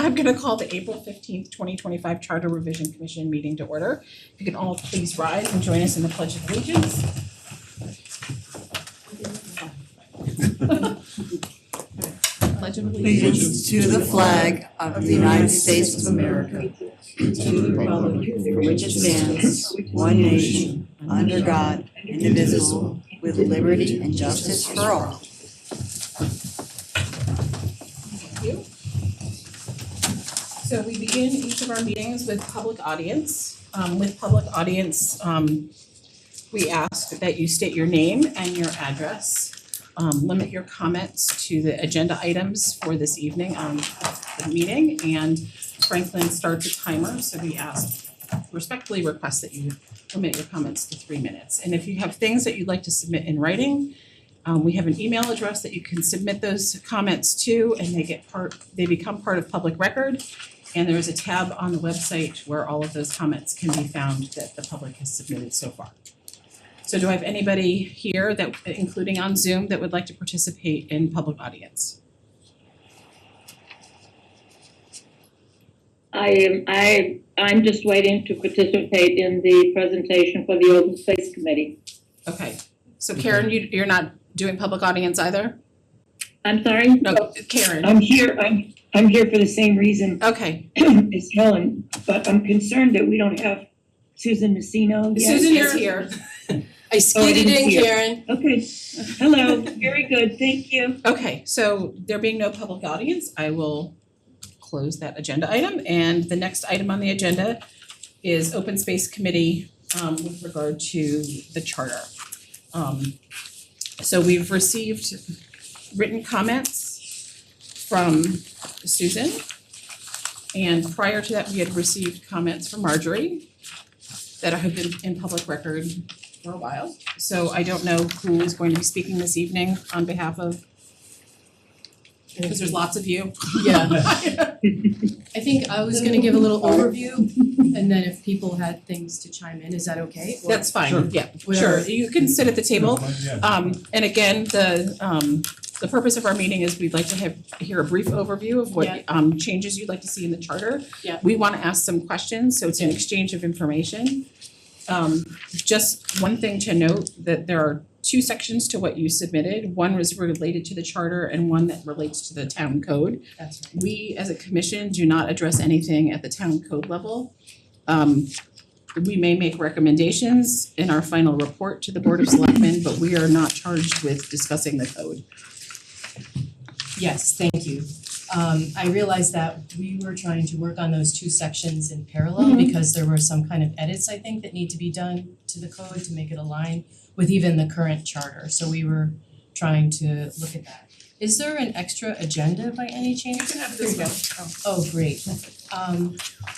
I'm gonna call the April 15th, 2025 Charter Revision Commission meeting to order. If you can all please rise and join us in the Pledge of Allegiance. Pledge of Allegiance to the flag of the United States of America, to the republic for which it stands, one nation, under God, indivisible, with liberty and justice for all. Thank you. So we begin each of our meetings with public audience. We ask that you state your name and your address. Limit your comments to the agenda items for this evening on the meeting, and Franklin starts a timer, so we respectfully request that you limit your comments to 3 minutes. And if you have things that you'd like to submit in writing, we have an email address that you can submit those comments to, and they become part of public record. And there is a tab on the website where all of those comments can be found that the public has submitted so far. So do I have anybody here that, including on Zoom, that would like to participate in public audience? I'm just waiting to participate in the presentation for the Open Space Committee. Okay, so Karen, you're not doing public audience either? I'm sorry? No, Karen. I'm here for the same reason Okay. as Helen, but I'm concerned that we don't have Susan Messino yet. Susan is here. I skated in, Karen. Okay, hello, very good, thank you. Okay, so there being no public audience, I will close that agenda item. And the next item on the agenda is Open Space Committee with regard to the charter. So we've received written comments from Susan. And prior to that, we had received comments from Marjorie that have been in public record for a while. So I don't know who is going to be speaking this evening on behalf of, because there's lots of you. Yeah. I think I was gonna give a little overview, and then if people had things to chime in, is that okay? Or That's fine, Sure. yeah, Whatever. sure, you can sit at the table. Yeah. And again, the purpose of our meeting is we'd like to hear a brief overview of what changes you'd like to see in the charter. Yeah. We wanna ask some questions, so it's an exchange of information. Just one thing to note, that there are two sections to what you submitted. One was related to the charter and one that relates to the town code. That's right. We, as a commission, do not address anything at the town code level. We may make recommendations in our final report to the Board of Selectmen, but we are not charged with discussing the code. Yes, thank you. I realized that we were trying to work on those two sections in parallel because there were some kind of edits, I think, that need to be done to the code to make it align with even the current charter. So we were trying to look at that. Is there an extra agenda by any chance? You can have this one. Oh, great.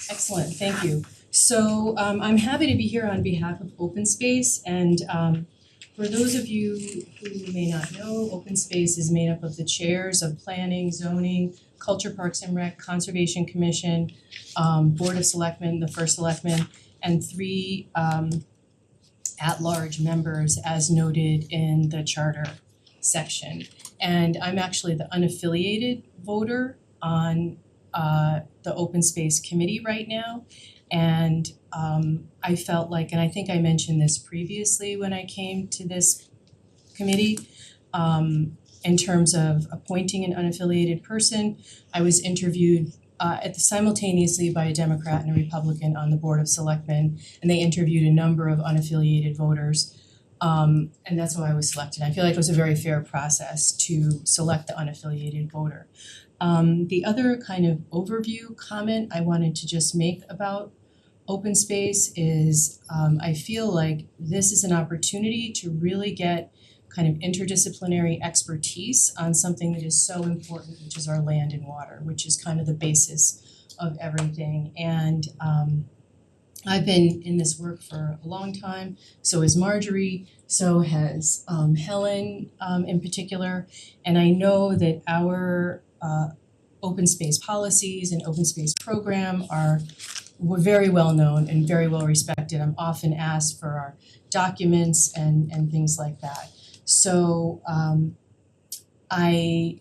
Excellent, thank you. So I'm happy to be here on behalf of Open Space, and for those of you who may not know, Open Space is made up of the chairs of Planning, Zoning, Culture, Parks and Rec, Conservation Commission, Board of Selectmen, the First Selectman, and 3 at-large members as noted in the charter section. And I'm actually the unaffiliated voter on the Open Space Committee right now. And I felt like, and I think I mentioned this previously when I came to this committee, in terms of appointing an unaffiliated person, I was interviewed simultaneously by a Democrat and a Republican on the Board of Selectmen, and they interviewed a number of unaffiliated voters. And that's how I was selected. I feel like it was a very fair process to select the unaffiliated voter. The other kind of overview comment I wanted to just make about Open Space is I feel like this is an opportunity to really get kind of interdisciplinary expertise on something that is so important, which is our land and water, which is kind of the basis of everything. And I've been in this work for a long time, so has Marjorie, so has Helen in particular, and I know that our open space policies and open space program were very well known and very well respected. I'm often asked for our documents and things like that. So I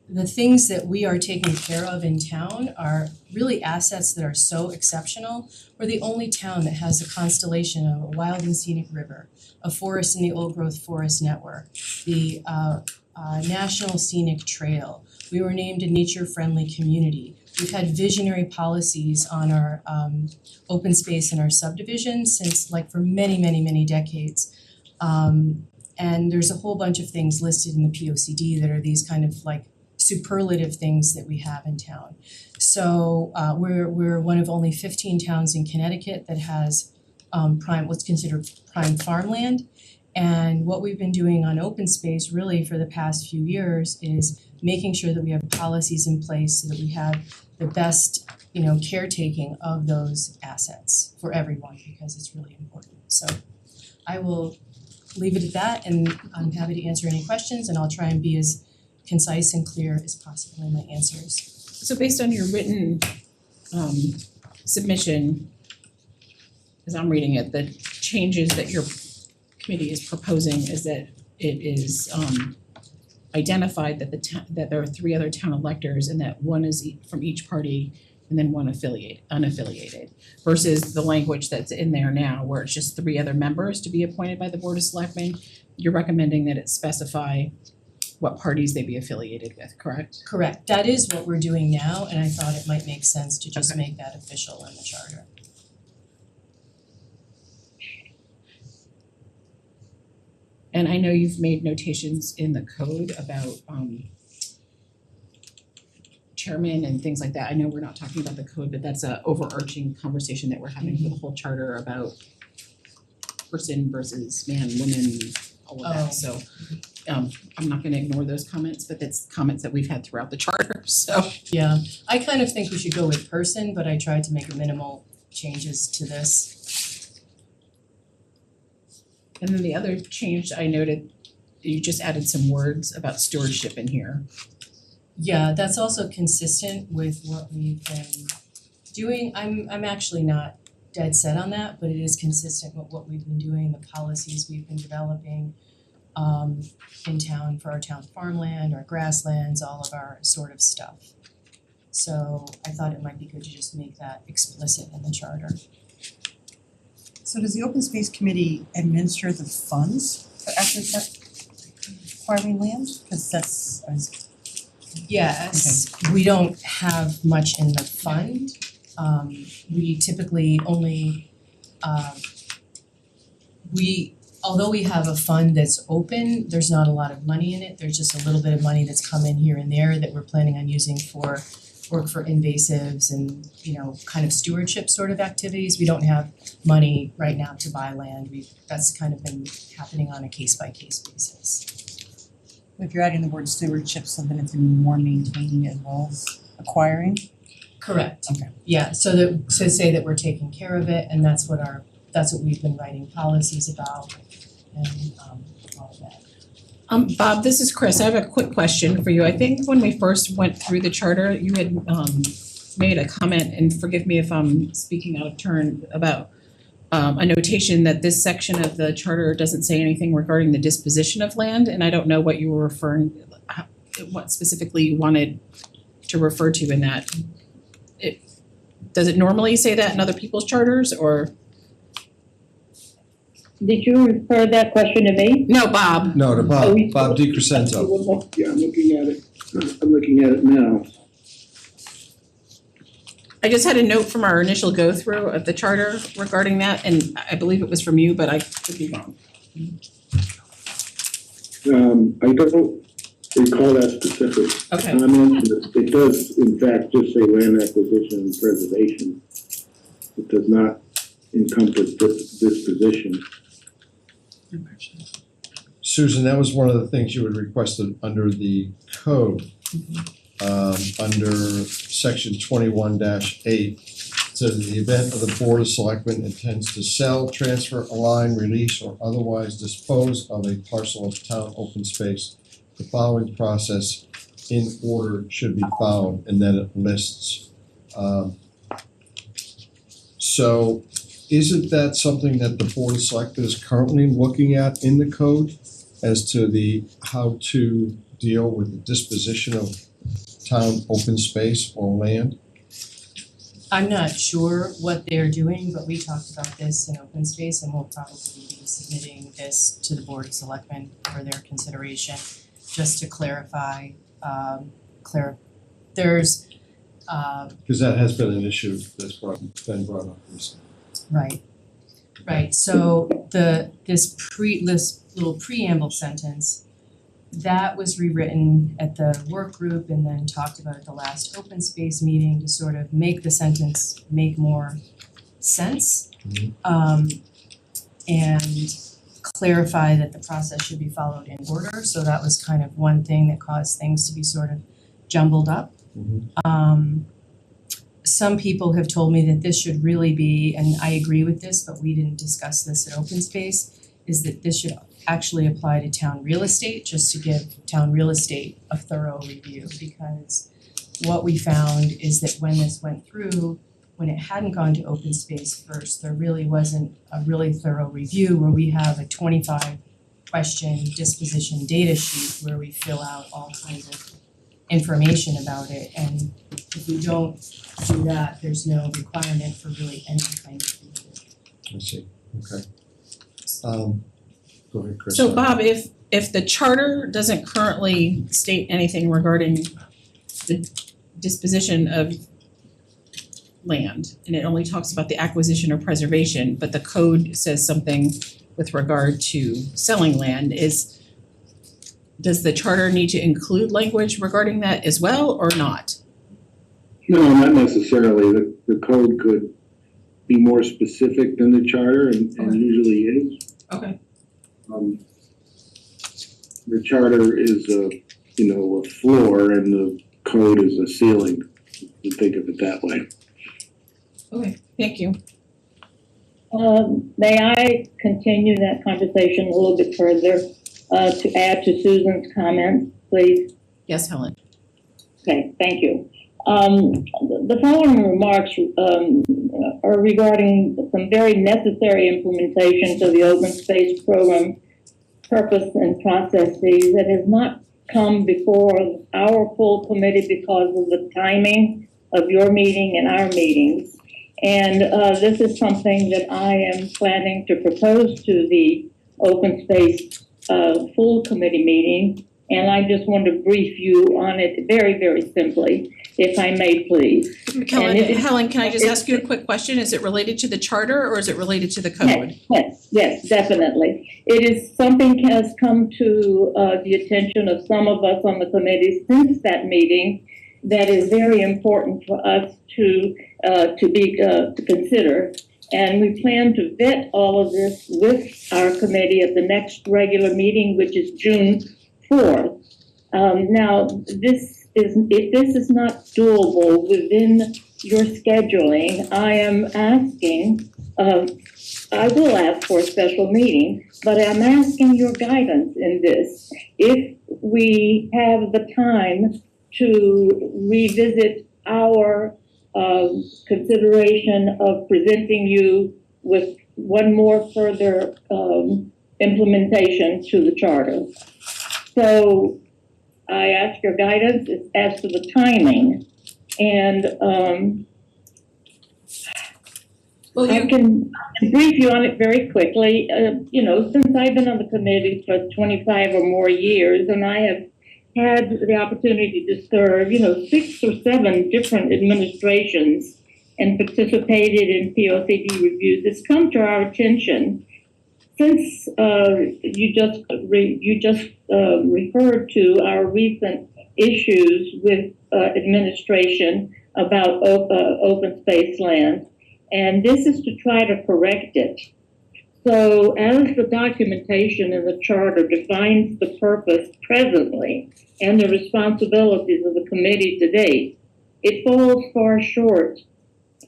the things that we are taking care of in town are really assets that are so exceptional. We're the only town that has a constellation of a wild and scenic river, a forest in the old growth forest network, the National Scenic Trail. We were named a nature-friendly community. We've had visionary policies on our open space and our subdivisions since for many decades. And there's a whole bunch of things listed in the POCD that are these kind of superlative things that we have in town. So we're one of only 15 towns in Connecticut that has what's considered prime farmland. And what we've been doing on open space really for the past few years is making sure that we have policies in place so that we have the best, caretaking of those assets for everyone, because it's really important. So I will leave it at that, and I'm happy to answer any questions, and I'll try and be as concise and clear as possible in my answers. So based on your written submission, as I'm reading it, the changes that your committee is proposing is that it is identified that that there are 3 other town electors and that one is from each party and then one unaffiliated, versus the language that's in there now where it's just 3 other members to be appointed by the Board of Selectmen. You're recommending that it specify what parties they be affiliated with, correct? Correct. That is what we're doing now, and I thought it might make sense to just make that official in the charter. And I know you've made notations in the code about chairman and things like that. I know we're not talking about the code, but that's a overarching conversation that we're having for the whole charter about person versus man, woman, all of that. So I'm not gonna ignore those comments, but that's comments that we've had throughout the charter, so. Yeah, I kind of think we should go with person, but I tried to make minimal changes to this. And then the other change I noted, you just added some words about stewardship in here. Yeah, that's also consistent with what we've been doing. I'm actually not dead set on that, but it is consistent with what we've been doing, the policies we've been developing in town for our town farmland, our grasslands, all of our sort of stuff. So I thought it might be good to just make that explicit in the charter. So does the Open Space Committee administer the funds for acquiring land? Because that's, Yes, we don't have much in the fund. We typically only, although we have a fund that's open, there's not a lot of money in it. There's just a little bit of money that's come in here and there that we're planning on using for work for invasives and, kind of stewardship sort of activities. We don't have money right now to buy land. That's kind of been happening on a case by case basis. if you're adding the word stewardship, so then it's more maintaining as well as acquiring? Correct. Okay. Yeah, so to say that we're taking care of it, and that's what we've been writing policies about and all of that. Bob, this is Chris. I have a quick question for you. I think when we first went through the charter, you had made a comment, and forgive me if I'm speaking out of turn, about a notation that this section of the charter doesn't say anything regarding the disposition of land, and I don't know what you were what specifically you wanted to refer to in that. Does it normally say that in other people's charters, or? Did you refer that question to me? No, Bob. No, to Bob DiCrescenzo. Yeah, I'm looking at it. I'm looking at it now. I just had a note from our initial go-through of the charter regarding that, and I believe it was from you, but I could be wrong. I don't recall that specific Okay. comment. It does, in fact, just say land acquisition and preservation. It does not encompass disposition. Susan, that was one of the things you had requested under the code. Under section 21-8, says in the event of the Board of Selectmen intends to sell, transfer, align, release, or otherwise dispose of a parcel of town open space, the following process in order should be followed, and then it lists. So isn't that something that the Board of Selectmen is currently looking at in the code as to how to deal with the disposition of town open space or land? I'm not sure what they're doing, but we talked about this in open space and we'll probably be submitting this to the Board of Selectmen for their consideration, just to clarify, there's, Because that has been an issue that's been brought up recently. right, so this little preamble sentence, that was rewritten at the work group and then talked about at the last open space meeting to sort of make the sentence make more sense. And clarify that the process should be followed in order, so that was kind of one thing that caused things to be sort of jumbled up. Some people have told me that this should really be, and I agree with this, but we didn't discuss this at open space, is that this should actually apply to town real estate, just to give town real estate a thorough review, because what we found is that when this went through, when it hadn't gone to open space first, there really wasn't a really thorough review where we have a 25 question disposition data sheet where we fill out all kinds of information about it, and if we don't do that, there's no requirement for really any kind of review. I see, okay. Go ahead, Chris. So Bob, if the charter doesn't currently state anything regarding the disposition of land, and it only talks about the acquisition or preservation, but the code says something with regard to selling land, does the charter need to include language regarding that as well or not? No, not necessarily. The code could be more specific than the charter and usually is. Okay. The charter is a floor and the code is a ceiling. You think of it that way. Okay, thank you. May I continue that conversation a little bit further, to add to Susan's comments, please? Yes, Helen. Okay, thank you. The following remarks are regarding some very necessary implementations of the open space program purpose and processes that has not come before our full committee because of the timing of your meeting and our meetings. And this is something that I am planning to propose to the open space full committee meeting. And I just want to brief you on it very, very simply, if I may, please. Helen, can I just ask you a quick question? Is it related to the charter or is it related to the code? Yes, definitely. It is something has come to the attention of some of us on the committee since that meeting that is very important for us to consider. And we plan to vet all of this with our committee at the next regular meeting, which is June 4th. Now, if this is not doable within your scheduling, I am asking, I will ask for a special meeting, but I'm asking your guidance in this. If we have the time to revisit our consideration of presenting you with one more further implementation to the charter. So I ask your guidance as to the timing, and I can brief you on it very quickly. Since I've been on the committee for 25 or more years, and I have had the opportunity to serve, 6 or 7 different administrations and participated in POCD reviews, it's come to our attention. Since you just referred to our recent issues with administration about open space land, and this is to try to correct it. So as the documentation in the charter defines the purpose presently and the responsibilities of the committee to date, it falls far short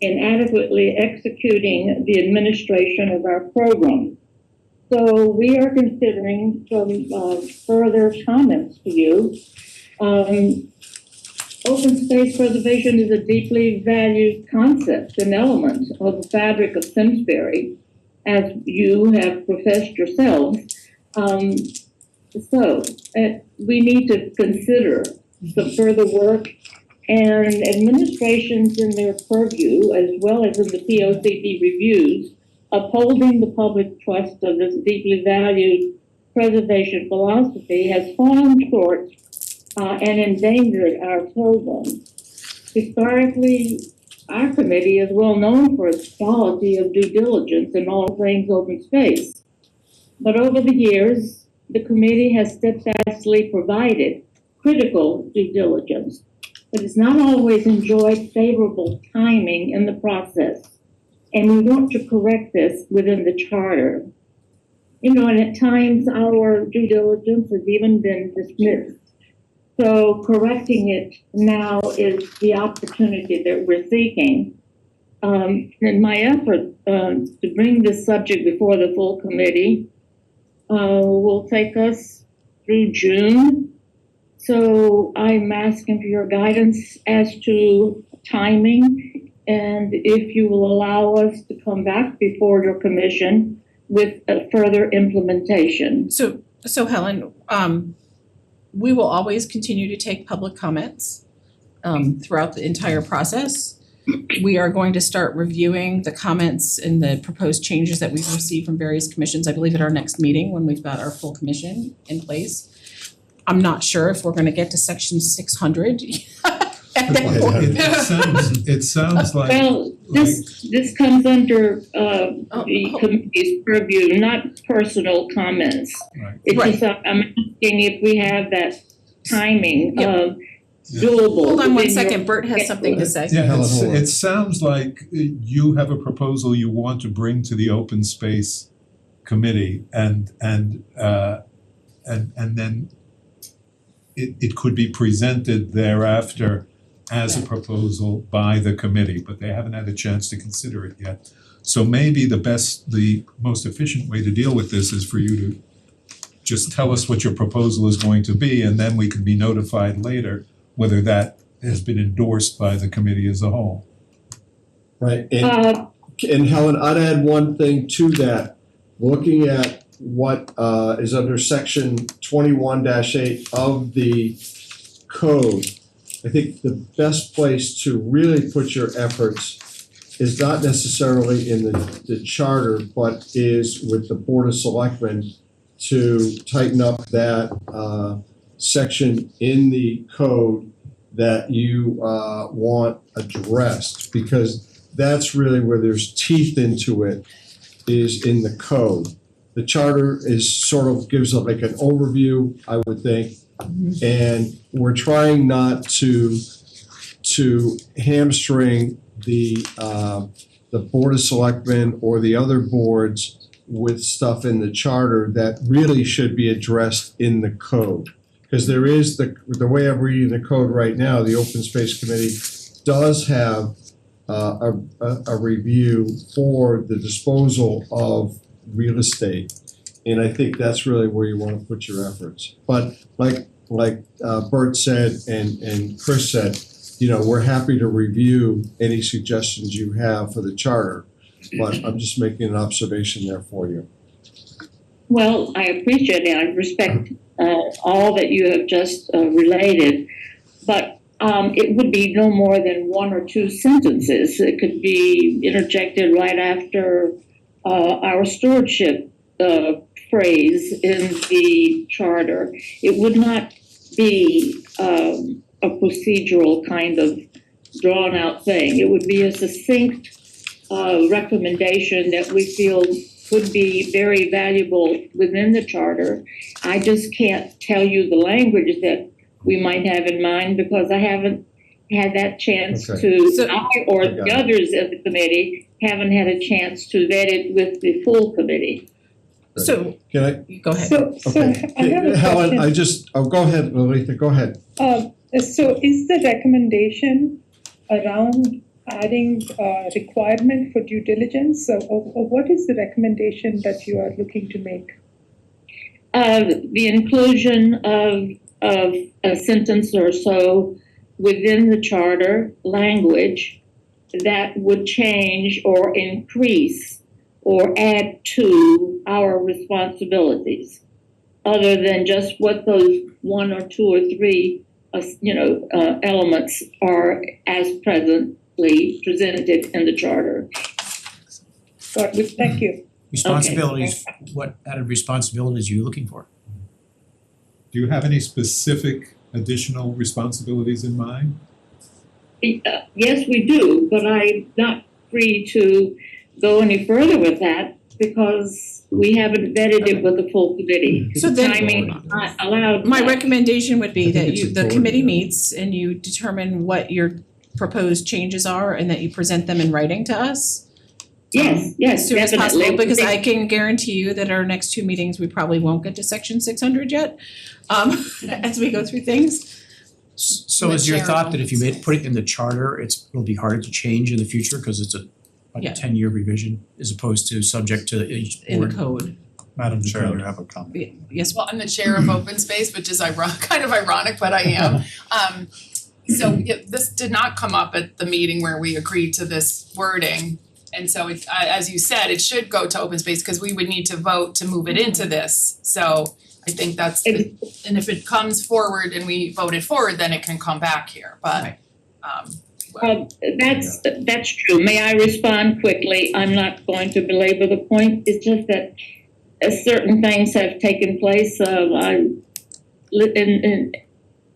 in adequately executing the administration of our program. So we are considering some further comments to you. Open space preservation is a deeply valued concept and element of the fabric of Simsbury, as you have professed yourselves. We need to consider some further work, and administrations in their purview, as well as in the POCD reviews, upholding the public trust of this deeply valued preservation philosophy has fallen short and endangered our program. Historically, our committee is well known for its quality of due diligence in all things open space. But over the years, the committee has steadfastly provided critical due diligence, but it's not always enjoyed favorable timing in the process. And we want to correct this within the charter. You know, and at times our due diligence has even been dismissed. So correcting it now is the opportunity that we're seeking. In my effort to bring this subject before the full committee will take us through June. So I'm asking for your guidance as to timing and if you will allow us to come back before your commission with a further implementation. So Helen, we will always continue to take public comments throughout the entire process. We are going to start reviewing the comments and the proposed changes that we've received from various commissions, I believe at our next meeting when we've got our full commission in place. I'm not sure if we're gonna get to section 600 at that point. It sounds like. Well, this comes under the committee's purview, not personal comments. Right. It's Right. just, I'm asking if we have that timing Yep. doable. Hold on one within your second, Bert has something to say. Yeah, Helen, hold on. it sounds like you have a proposal you want to bring to the open space committee and then it could be presented thereafter as a proposal by the committee, but they haven't had a chance to consider it yet. So maybe the most efficient way to deal with this is for you to just tell us what your proposal is going to be, and then we can be notified later whether that has been endorsed by the committee as a whole. Right, and Helen, I'd add one thing to that. Looking at what is under section 21-8 of the code, I think the best place to really put your efforts is not necessarily in the charter, but is with the Board of Selectmen to tighten up that section in the code that you want addressed, because that's really where there's teeth into it, is in the code. The charter is sort of gives like an overview, I would think, and we're trying not to hamstring the Board of Selectmen or the other boards with stuff in the charter that really should be addressed in the code. Because there is the way I'm reading the code right now, the Open Space Committee does have a review for the disposal of real estate. And I think that's really where you want to put your efforts. But like Bert said and Chris said, you know, we're happy to review any suggestions you have for the charter. But I'm just making an observation there for you. Well, I appreciate it. I respect all that you have just related, but it would be no more than one or two sentences. It could be interjected right after our stewardship phrase in the charter. It would not be a procedural kind of drawn out thing. It would be a succinct recommendation that we feel could be very valuable within the charter. I just can't tell you the language that we might have in mind because I haven't had that chance Okay. to, I or I got the it. others of the committee haven't had a chance to vet it with the full committee. So, Can I? go ahead. So I have a Helen, question. Go ahead, Lolita, go ahead. So is the recommendation around adding requirement for due diligence, or what is the recommendation that you are looking to make? The inclusion of a sentence or so within the charter language that would change or increase or add to our responsibilities, other than just what those one or two or three elements are as presently presented in the charter. Got it, thank you. Responsibilities, what added responsibilities are you looking for? Do you have any specific additional responsibilities in mind? Yes, we do, but I'm not free to go any further with that because we haven't vetted it with the full committee. So then- Timing is not allowed. My that. recommendation would be I think that it's the authority, committee though. meets and you determine what your proposed changes are and that you present them in writing to us. Yes, As soon as definitely. possible, because I can guarantee you that our next two meetings, we probably won't get to section 600 yet, as we go through things. So is your thought that if you put it in the charter, it'll be harder to change in the future because it's like Yeah. a 10-year revision as opposed to subject to each In the board? code. Madam Chair, Chair. I have a comment. Yes, Well, I'm the chair of open space, which is kind of ironic, but I am. This did not come up at the meeting where we agreed to this wording. And so it, as you said, it should go to open space because we would need to vote to move it into this. So I think that's, and if it comes forward and we vote it forward, then it can come back here, but That's true. May I respond quickly? I'm not going to belabor the point. It's just that certain things have taken place.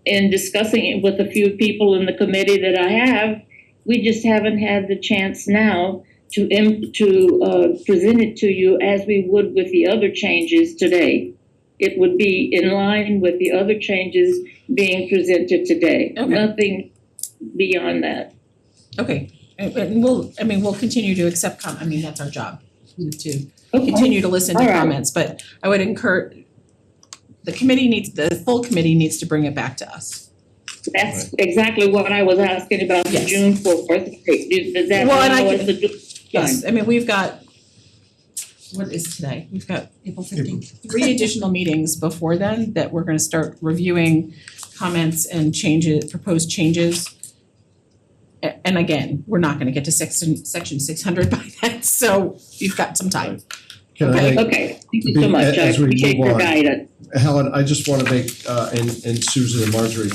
In discussing it with a few people in the committee that I have, we just haven't had the chance now to present it to you as we would with the other changes today. It would be in line with the other changes being presented today. Okay. Nothing beyond that. okay, and we'll continue to accept that's our job, to Okay. continue to listen to All right. comments, but I would encourage, the full committee needs to bring it back to us. That's exactly what I was asking about the Yes. June 4th. Does that Well, and I allow can- us to do? Yes, we've got, what is today? We've got April 15th. 3 additional meetings before then that we're gonna start reviewing comments and proposed changes. And again, we're not gonna get to section 600 by then, so you've got some time. Can I, Okay, thank you so much. I As we appreciate move your on. guidance. Helen, I just wanna make, and Susan and Marjorie,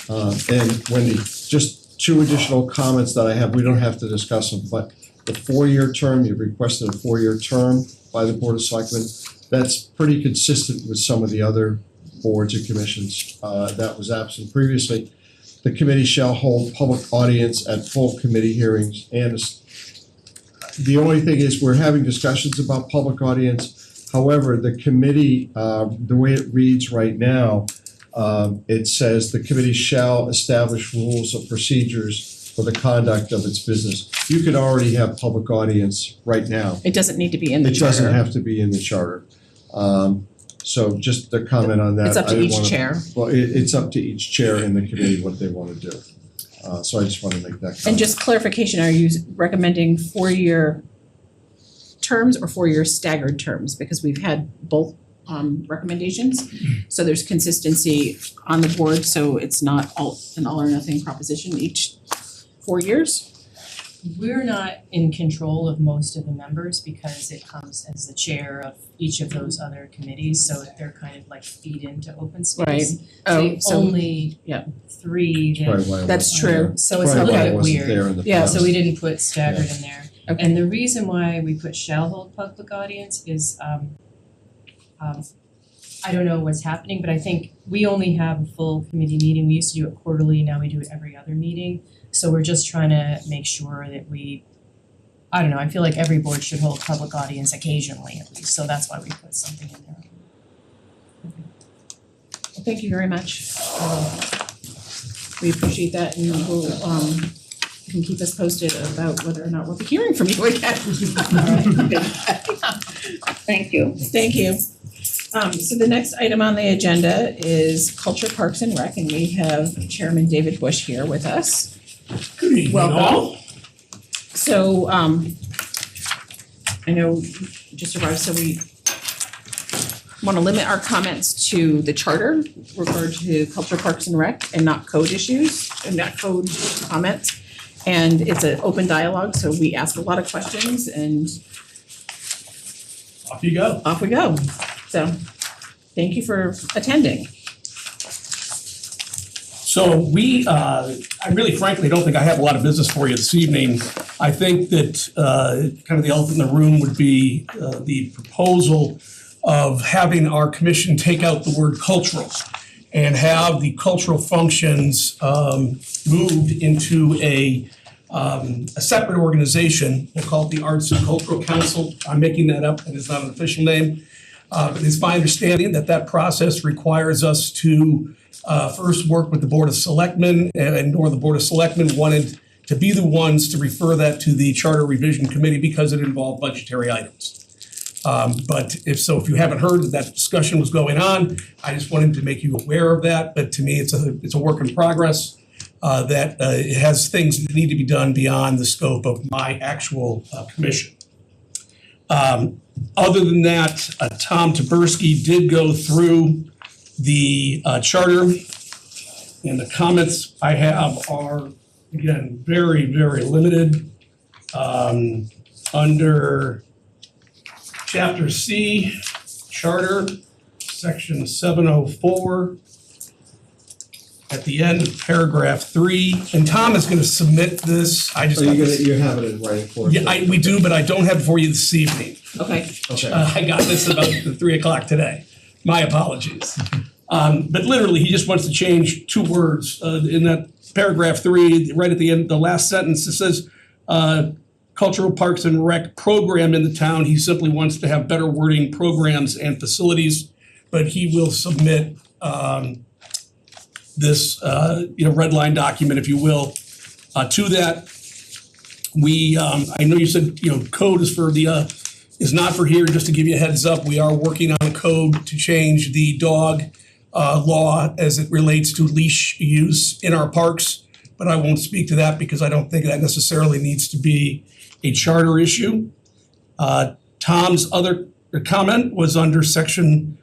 and Wendy, just 2 additional comments that I have, we don't have to discuss them, but the 4-year term, you requested a 4-year term by the Board of Selectmen. That's pretty consistent with some of the other boards and commissions, that was absent previously. The committee shall hold public audience at full committee hearings, and the only thing is, we're having discussions about public audience. However, the committee, the way it reads right now, it says the committee shall establish rules of procedures for the conduct of its business. You could already have public audience right now. It doesn't need to be in the It charter. doesn't have to be in the charter. So just a comment on that. It's up I to didn't each wanna- chair. Well, it's up to each chair in the committee what they wanna do. So I just wanna make that comment. And just clarification, are you recommending 4-year terms or 4-year staggered terms? Because we've had both recommendations. So there's consistency on the board, so it's not an all or nothing proposition each 4 years. We're not in control of most of the members because it comes as the chair of each of those other committees, so they're kind of like feed into open space. Oh, So only yeah. 3 that, Probably why I That's wasn't true. there. so it's a Probably little why I bit wasn't weird. there in the Yeah, past. So we didn't put staggered in there. Okay. And the reason why we put shall hold public audience is I don't know what's happening, but I think we only have a full committee meeting. We used to do it quarterly, now we do it every other meeting. So we're just trying to make sure that I don't know, I feel like every board should hold public audience occasionally at least, so that's why we put something in there. Well, thank you very much. We appreciate that, and we'll you can keep us posted about whether or not we'll be hearing from you again. Thank you. Thank you. So the next item on the agenda is Culture, Parks and Rec, and we have Chairman David Bush here with us. Good evening, Welcome. So I know you just arrived, so we wanna limit our comments to the charter, regard to Culture, Parks and Rec, and not code issues, and not code comments. And it's an open dialogue, so we ask a lot of questions and Off you go. off we go. So, thank you for attending. So I really frankly don't think I have a lot of business for you this evening. I think that kind of the elephant in the room would be the proposal of having our commission take out the word cultural and have the cultural functions moved into a separate organization. We'll call it the Arts and Cultural Council. I'm making that up, and it's not an official name. But it's my understanding that that process requires us to first work with the Board of Selectmen, or the Board of Selectmen wanted to be the ones to refer that to the Charter Revision Committee because it involved budgetary items. But if you haven't heard that discussion was going on, I just wanted to make you aware of that. But to me, it's a work in progress that it has things that need to be done beyond the scope of my actual commission. Other than that, Tom Taberski did go through the charter, and the comments I have are, again, very, very limited. Under Chapter C, Charter, Section 704, at the end of paragraph 3, and Tom is going to submit this. I just So got this. you have it in writing for us? Yeah, we do, but I don't have it for you this evening. Okay. Okay. I got this about 3 o'clock today. My apologies. But literally, he just wants to change 2 words in that paragraph 3, right at the end, the last sentence. It says, cultural parks and rec program in the town. He simply wants to have better wording, programs and facilities, but he will submit this red line document, if you will, to that. I know you said, code is not for here. Just to give you a heads up, we are working on a code to change the dog law as it relates to leash use in our parks, but I won't speak to that because I don't think that necessarily needs to be a charter issue. Tom's other comment was under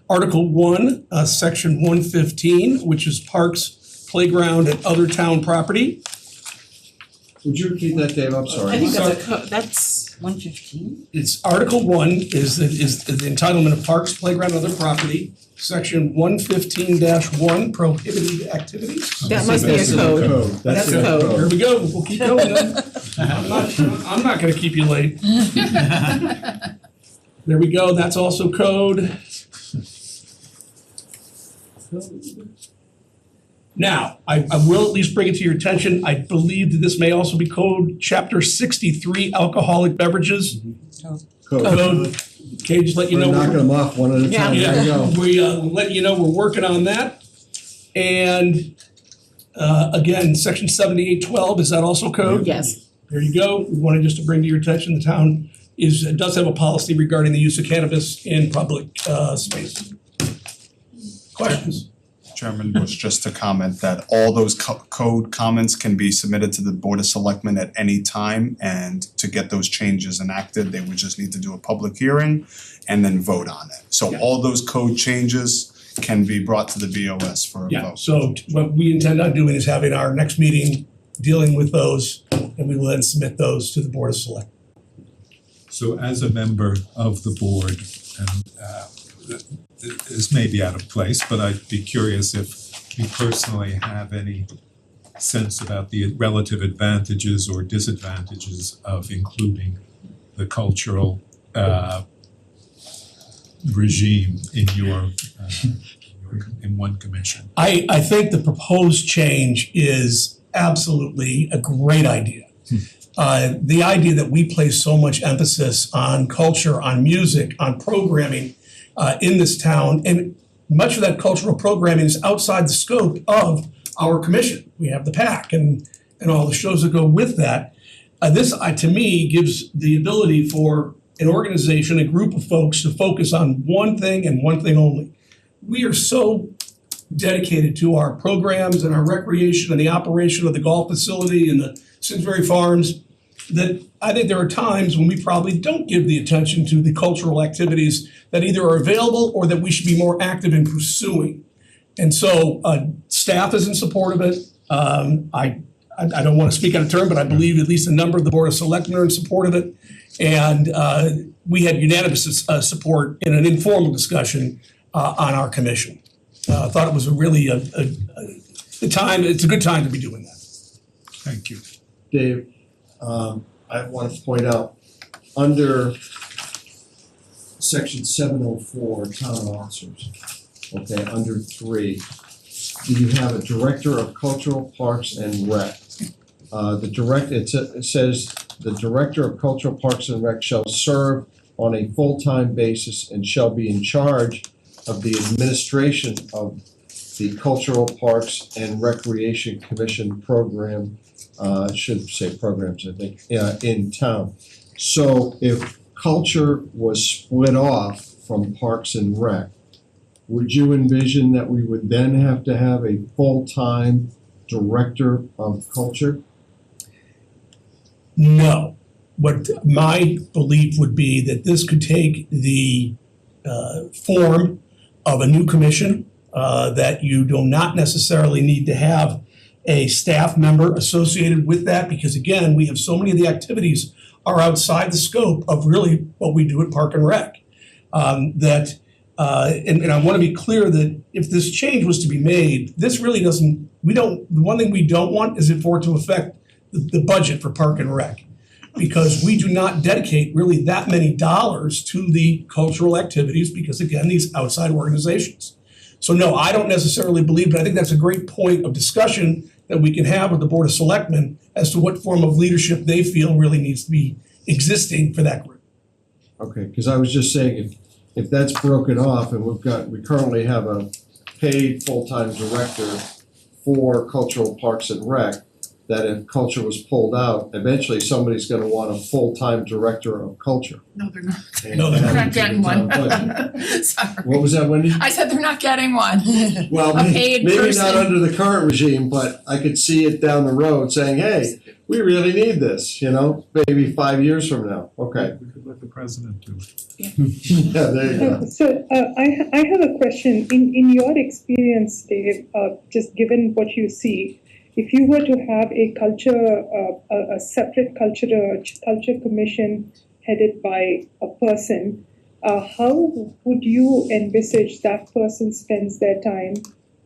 Article 1, Section 115, which is parks, playground, and other town property. Would you repeat that, Dave? I'm sorry. I think that's 115. It's Article 1 is the entitlement of parks, playground, and other property. Section 115-1, prohibited activities. That must be a code. That's a code. Here we go, we'll keep going then. I'm not gonna keep you late. There we go, that's also code. Now, I will at least bring it to your attention, I believe that this may also be code, chapter 63, alcoholic beverages. Code. Okay, just let you know. We're knocking them off one at a time. There you go. We let you know we're working on that. And again, section 7812, is that also code? Yes. There you go. We wanted just to bring to your attention, the town does have a policy regarding the use of cannabis in public space. Questions? Chairman, was just to comment that all those code comments can be submitted to the Board of Selectmen at any time, and to get those changes enacted, they would just need to do a public hearing and then vote on it. So all those code changes can be brought to the BOS for a vote. So what we intend on doing is having our next meeting, dealing with those, and we will then submit those to the Board of Selectmen. So as a member of the board, and this may be out of place, but I'd be curious if you personally have any sense about the relative advantages or disadvantages of including the cultural regime in in one commission. I think the proposed change is absolutely a great idea. The idea that we place so much emphasis on culture, on music, on programming in this town, and much of that cultural programming is outside the scope of our commission. We have the PAC and all the shows that go with that. This, to me, gives the ability for an organization, a group of folks to focus on one thing and one thing only. We are so dedicated to our programs and our recreation and the operation of the golf facility and the Simsbury Farms that I think there are times when we probably don't give the attention to the cultural activities that either are available or that we should be more active in pursuing. And so staff is in support of it. I don't want to speak out of turn, but I believe at least a number of the Board of Selectmen are in support of it. And we had unanimous support in an informal discussion on our commission. I thought it was a really it's a good time to be doing that. Thank you. Dave, I want to point out, under section 704, town officers, okay, under 3, you have a director of cultural parks and rec. It says, the director of cultural parks and rec shall serve on a full-time basis and shall be in charge of the administration of the Cultural Parks and Recreation Commission program, should say programs, I think, in town. So if culture was split off from Parks and Rec, would you envision that we would then have to have a full-time director of culture? No. What my belief would be that this could take the form of a new commission, that you do not necessarily need to have a staff member associated with that, because again, we have so many of the activities are outside the scope of really what we do at Park and Rec. And I want to be clear that if this change was to be made, this really doesn't, the one thing we don't want is for it to affect the budget for Park and Rec, because we do not dedicate really that many dollars to the cultural activities, because again, these outside organizations. So no, I don't necessarily believe, but I think that's a great point of discussion that we can have with the Board of Selectmen as to what form of leadership they feel really needs to be existing for that group. Okay, because I was just saying, if that's broken off and we currently have a paid full-time director for cultural parks and rec, that if culture was pulled out, eventually somebody's gonna want a full-time director of culture. No, they're not. And No, they're They're that not getting would be one. town budget. Sorry. What was that, Wendy? I said they're not getting one. Well, A paid maybe person. not under the current regime, but I could see it down the road saying, hey, we really need this, maybe 5 years from now. Okay. We could let the president do it. Yeah, there you go. So I have a question. In your experience, Dave, just given what you see, if you were to have a separate culture commission headed by a person, how would you envisage that person spends their time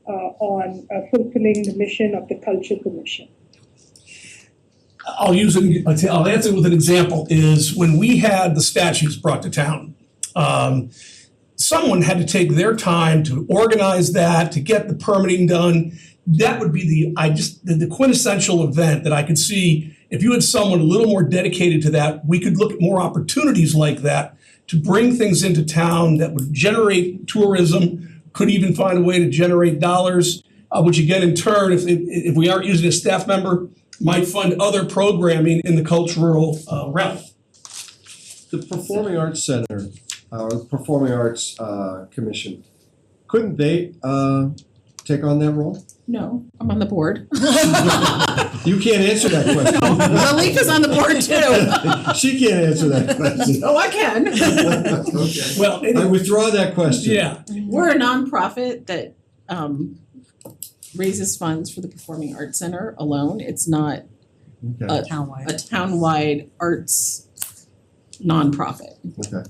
on fulfilling the mission of the culture commission? I'll answer with an example, is when we had the statues brought to town, someone had to take their time to organize that, to get the permitting done. That would be the quintessential event that I could see. If you had someone a little more dedicated to that, we could look at more opportunities like that to bring things into town that would generate tourism, could even find a way to generate dollars, which again, in turn, if we aren't using a staff member, might fund other programming in the cultural realm. The Performing Arts Center, or the Performing Arts Commission, couldn't they take on that role? No, I'm on the board. You can't answer that question. Malika's on the board too. She can't answer that question. Oh, I can. Okay. Well, I withdraw that question. yeah. We're a nonprofit that raises funds for the Performing Arts Center alone. It's not Okay, a townwide arts nonprofit. okay.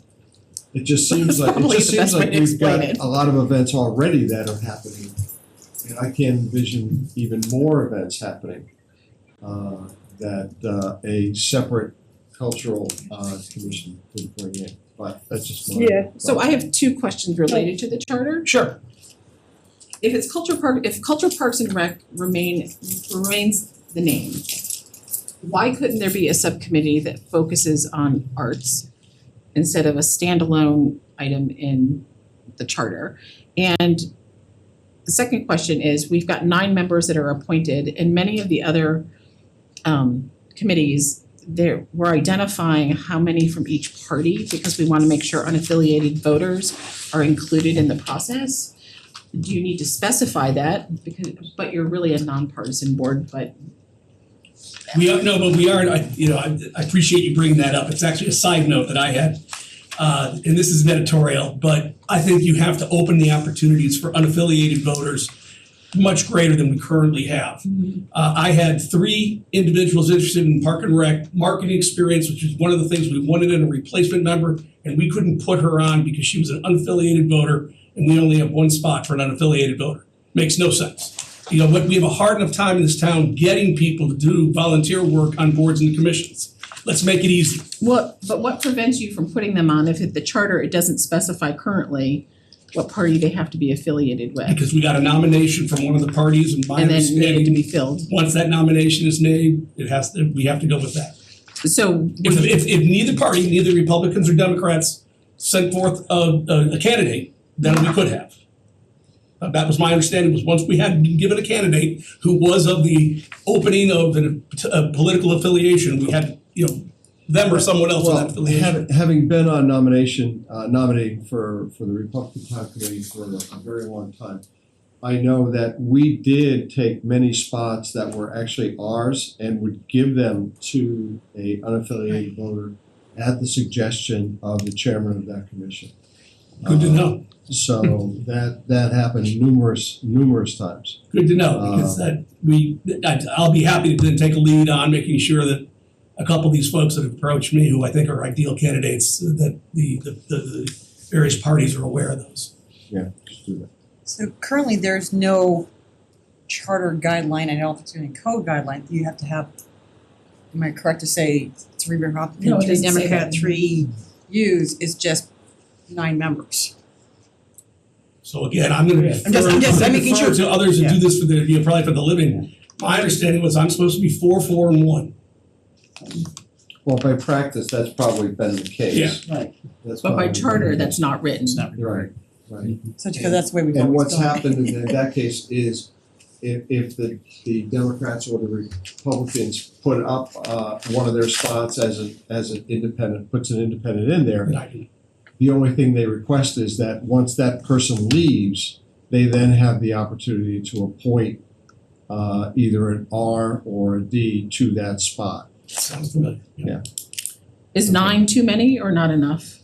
It just seems like, Probably the best way to we've explain got it. a lot of events already that are happening. And I can envision even more events happening that a separate cultural commission could bring in. But that's just my Yeah. So I have two questions related to the charter. Sure. If Culture Parks and Rec remains the name, why couldn't there be a subcommittee that focuses on arts instead of a standalone item in the charter? And the second question is, we've got 9 members that are appointed, and many of the other committees, we're identifying how many from each party because we want to make sure unaffiliated voters are included in the process. Do you need to specify that? But you're really a nonpartisan board, but We are, no, but we are, I appreciate you bringing that up. It's actually a side note that I had. And this is an editorial, but I think you have to open the opportunities for unaffiliated voters much greater than we currently have. I had 3 individuals interested in Park and Rec marketing experience, which is one of the things we wanted in a replacement member, and we couldn't put her on because she was an unaffiliated voter, and we only have 1 spot for an unaffiliated voter. Makes no sense. You know, we have a hard enough time in this town getting people to do volunteer work on boards and commissions. Let's make it easy. But what prevents you from putting them on if the charter, it doesn't specify currently what party they have to be affiliated with? Because we got a nomination from one of the parties, and my And then needed to understanding, be filled. once that nomination is made, we have to go with that. So If neither party, neither Republicans or Democrats sent forth a candidate, then we could have. That was my understanding, was once we had been given a candidate who was of the opening of a political affiliation, we had, you know, them or someone else in that affiliation. Having been on nominating for the Republican Town Committee for a very long time, I know that we did take many spots that were actually ours and would give them to a unaffiliated voter at the suggestion of the chairman of that commission. Good to know. So that happened numerous times. Good to know, because I'll be happy to then take a lead on making sure that a couple of these folks that have approached me, who I think are ideal candidates, that the various parties are aware of those. Yeah, just do that. So currently, there's no charter guideline, I don't know if it's any code guideline, you have to have, am I correct to say 3 Republican, No, it 3 doesn't say Democrat, that. 3 U's is just 9 members? So again, I'm gonna I'm just making defer sure. to others that do this for the, you know, probably for the living. My understanding was I'm supposed to be 4, 4, and 1. Well, by practice, that's probably been the case. Yeah. Right. That's But by probably charter, been the that's not written. It's not Right, right. So because that's the way we've And always what's done it. happened in that case is if the Democrats or the Republicans put up one of their spots as an independent, puts an independent in there, the only thing they request is that once that person leaves, they then have the opportunity to appoint either an R or a D to that spot. Sounds familiar. Yeah. Is 9 too many or not enough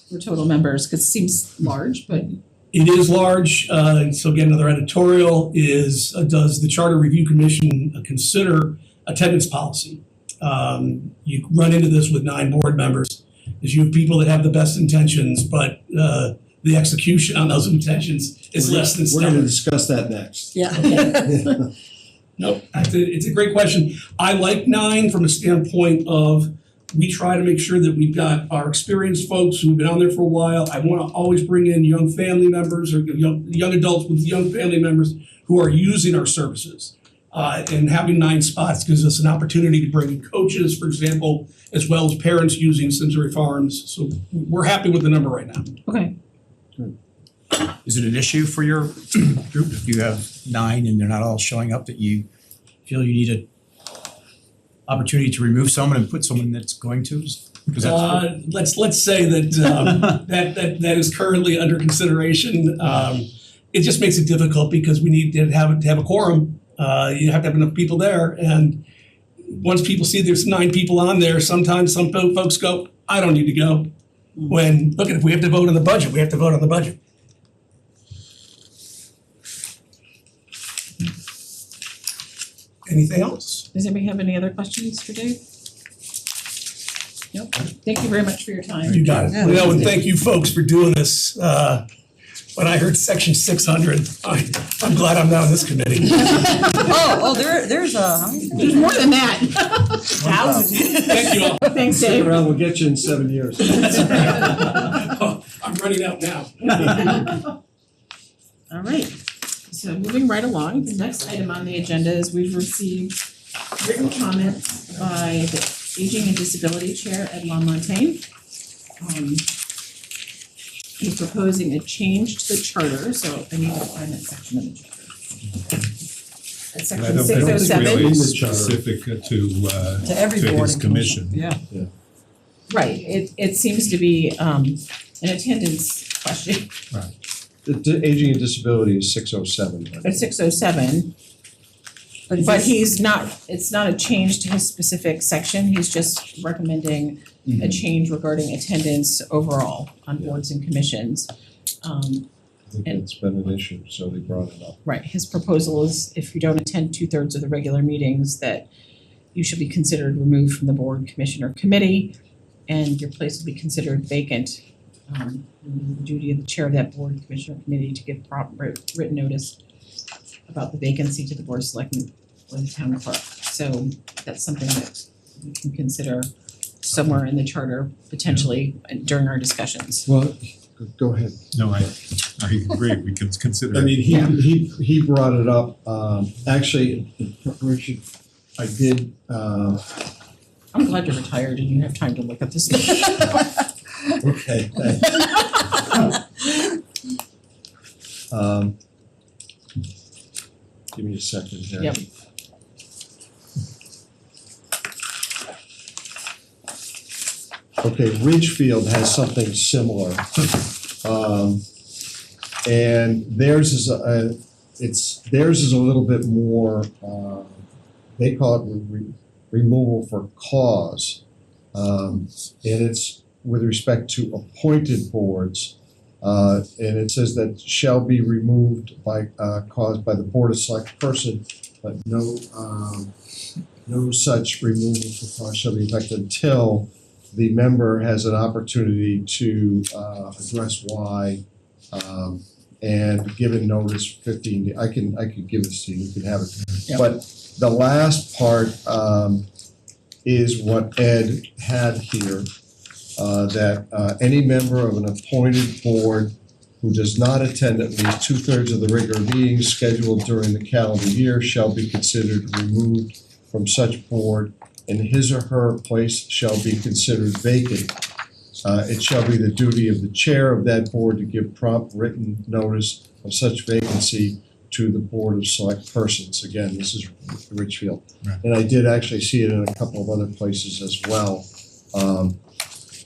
for total members? Cause it seems large, but It is large, so again, another editorial is, does the Charter Review Commission consider attendance policy? You run into this with 9 board members, is you have people that have the best intentions, but the execution on those intentions is less than We're gonna stellar. discuss that next. Yeah. Nope, it's a great question. I like 9 from a standpoint of, we try to make sure that we've got our experienced folks who've been on there for a while. I wanna always bring in young family members or young adults with young family members who are using our services. And having 9 spots gives us an opportunity to bring in coaches, for example, as well as parents using Simsbury Farms. So we're happy with the number right now. okay. Is it an issue for your group if you have 9 and they're not all showing up, that you feel you need a opportunity to remove someone and put someone that's going to? Because that's Let's say that that is currently under consideration. It just makes it difficult because we need to have a quorum. You have to have enough people there, and once people see there's 9 people on there, sometimes some folks go, I don't need to go. When, look, if we have to vote on the budget, we have to vote on the budget. Anything else? Does anybody have any other questions for Dave? Nope. Thank you very much for your time. You got it. Yeah. No, and thank you folks for doing this. When I heard section 600, I'm glad I'm not on this committee. There's how many? There's more than that. Thank you all. Thanks, Stick Dave. around, we'll get you in 7 years. Oh, I'm running out now. All right, so moving right along, the next item on the agenda is we've received written comments by the Aging and Disability Chair at La Montagne. He's proposing a change to the charter, so I need to find that section of the charter. At And I section don't think it's 607. really In the charter. specific to every to board his and commission. Yeah. Right, it seems to be an attendance question The aging and disability is 607. at 607. But he's not, it's not a change to his specific section, he's just recommending a change regarding attendance overall on boards and commissions. I think it's been an issue, so they brought it up. Right, his proposal is if you don't attend 2/3 of the regular meetings, that you should be considered removed from the board, commission, or committee, and your place will be considered vacant. The duty of the chair of that board, commission, or committee to give proper written notice about the vacancy to the Board of Selectmen or the town clerk. So that's something that we can consider somewhere in the charter potentially during our discussions. Well, go ahead. No, I agree, we can consider I it. mean, he brought it up, actually, in preparation, I did, I'm glad you're retired and you have time to look at this. okay, thanks. Give me a second here. Yep. Okay, Ridgefield has something similar. And theirs is theirs is a little bit more, they call it removal for cause. And it's with respect to appointed boards. And it says that shall be removed by, caused by the Board of Select person, but no such removal for cause shall be effected until the member has an opportunity to address why, and given notice 15 days. I can give this to you, you can have it. Yeah. But the last part is what Ed had here, that any member of an appointed board who does not attend at least 2/3 of the regular meetings scheduled during the calendar year shall be considered removed from such board, and his or her place shall be considered vacant. It shall be the duty of the chair of that board to give prompt written notice of such vacancy to the Board of Select Persons. Again, this is Richfield. Right. And I did actually see it in a couple of other places as well,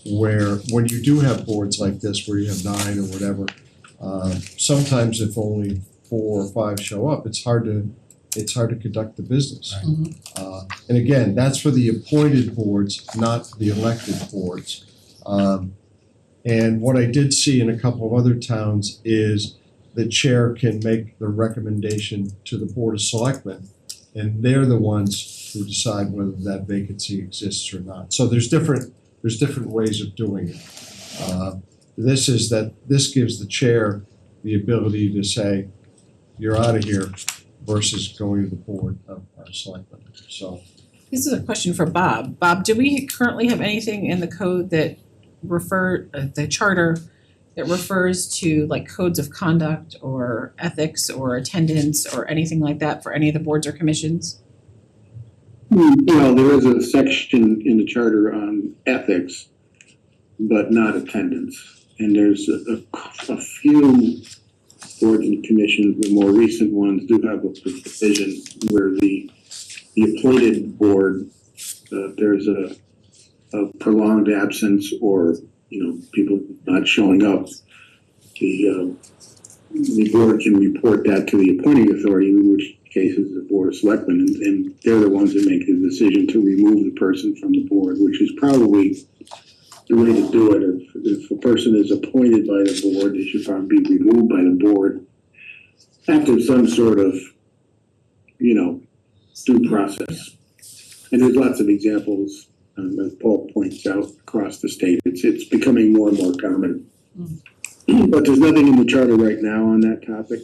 where when you do have boards like this, where you have 9 or whatever, sometimes if only 4 or 5 show up, it's hard to conduct the business. Right. And again, that's for the appointed boards, not the elected boards. And what I did see in a couple of other towns is the chair can make the recommendation to the Board of Selectmen, and they're the ones who decide whether that vacancy exists or not. So there's different ways of doing it. This gives the chair the ability to say, you're out of here, versus going to the Board of Selectmen. So This is a question for Bob. Bob, do we currently have anything in the code that the charter that refers to like codes of conduct or ethics or attendance or anything like that for any of the boards or commissions? Well, there is a section in the charter on ethics, but not attendance. And there's a few boards and commissions, the more recent ones do have a provision where the appointed board, there's a prolonged absence or, people not showing up. The board can report that to the appointing authority, in which case is the Board of Selectmen, and they're the ones that make the decision to remove the person from the board, which is probably the way to do it. If a person is appointed by the board, they should probably be removed by the board after some sort of, due process. And there's lots of examples, as Paul points out, across the state. It's becoming more and more common. But there's nothing in the charter right now on that topic,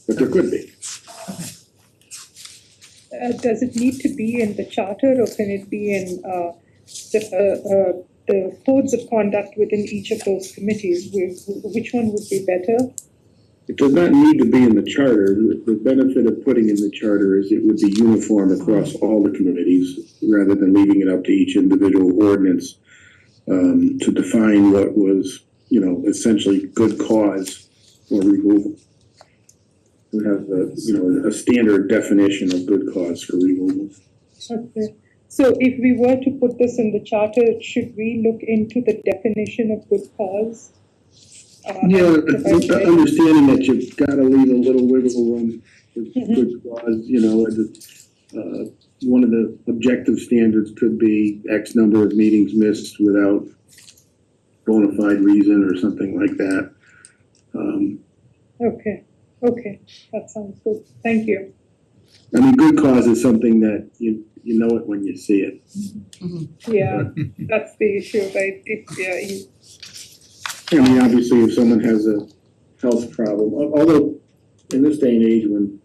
but there could be. Does it need to be in the charter, or can it be in the codes of conduct within each of those committees? Which one would be better? It does not need to be in the charter. The benefit of putting in the charter is it would be uniform across all the committees, rather than leaving it up to each individual ordinance to define what was, essentially good cause for removal. We have a standard definition of good cause for removal. Okay. So if we were to put this in the charter, should we look into the definition of good cause? Understanding that you've got to leave a little wiggle room for good cause, one of the objective standards could be X number of meetings missed without bona fide reason or something like that. Okay, that sounds good. Thank you. I mean, good cause is something that you know it when you see it. Yeah, that's the issue, right? I mean, obviously, if someone has a health problem, although in this day and age when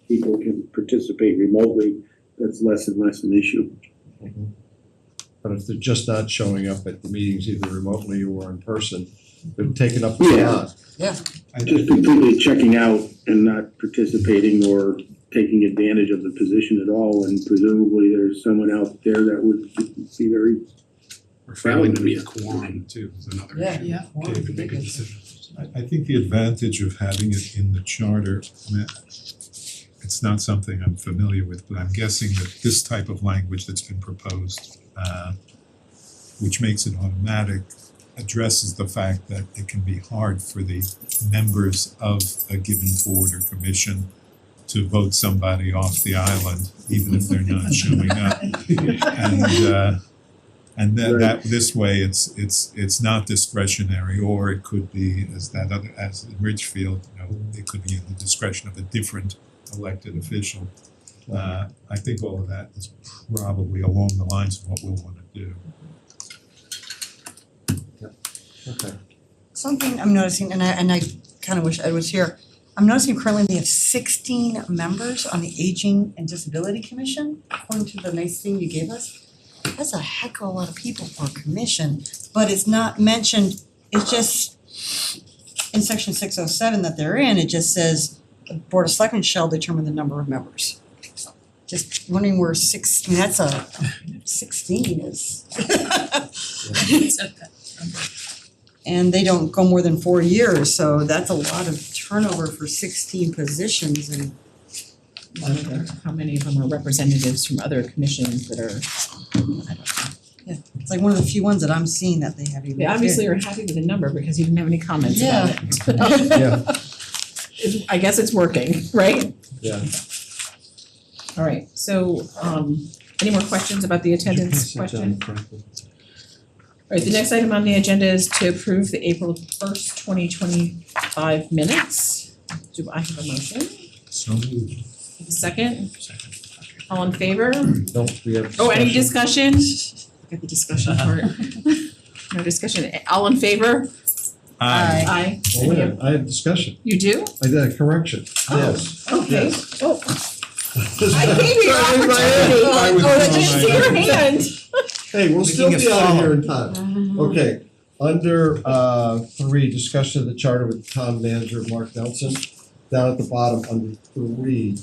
people can participate remotely, that's less and less an issue. But if they're just not showing up at the meetings either remotely or in person, they're taking up the Yeah. slot. Just completely checking out and not participating or taking advantage of the position at all, and presumably there's someone out there that would be very Or failing to be a quorum too is another Yeah. issue. Yeah. Okay, to make a decision. I think the advantage of having it in the charter, I mean, it's not something I'm familiar with, but I'm guessing that this type of language that's been proposed, which makes it automatic, addresses the fact that it can be hard for the members of a given board or commission to vote somebody off the island, even if they're not showing up. And that this way, it's not discretionary, or it could be as in Ridgefield, it could be in the discretion of a different elected official. I think all of that is probably along the lines of what we'll wanna do. Okay. Something I'm noticing, and I kind of wish Ed was here, I'm noticing currently they have 16 members on the Aging and Disability Commission, according to the nice thing you gave us. That's a heck of a lot of people for a commission, but it's not mentioned, it's just in section 607 that they're in, it just says the Board of Selectmen shall determine the number of members. Just wondering where 16 is. And they don't go more than 4 years, so that's a lot of turnover for 16 positions, and I wonder how many of them are representatives from other commissions that are, I don't know. it's like one of the few ones that I'm seeing that they have even. They obviously are happy with the number because you didn't have any comments about it. Yeah, I guess it's working, right? yeah. All right, so any more questions about the attendance question? All right, the next item on the agenda is to approve the April 1st, 2025 minutes. Do I have a motion? So moved. A second? All in favor? Don't we have Oh, any discussion? Get the discussion part. No discussion. All in favor? Aye. Aye. Oh, wait a minute, I have discussion. You do? I did a correction. Yes. Okay. Yes. Oh, I gave you an opportunity. I was Oh, I wrong. didn't see your hand. Hey, we'll still Making be a out of follow. here in time. Okay, under 3, discussion of the charter with town manager Mark Nelson. Down at the bottom under 3,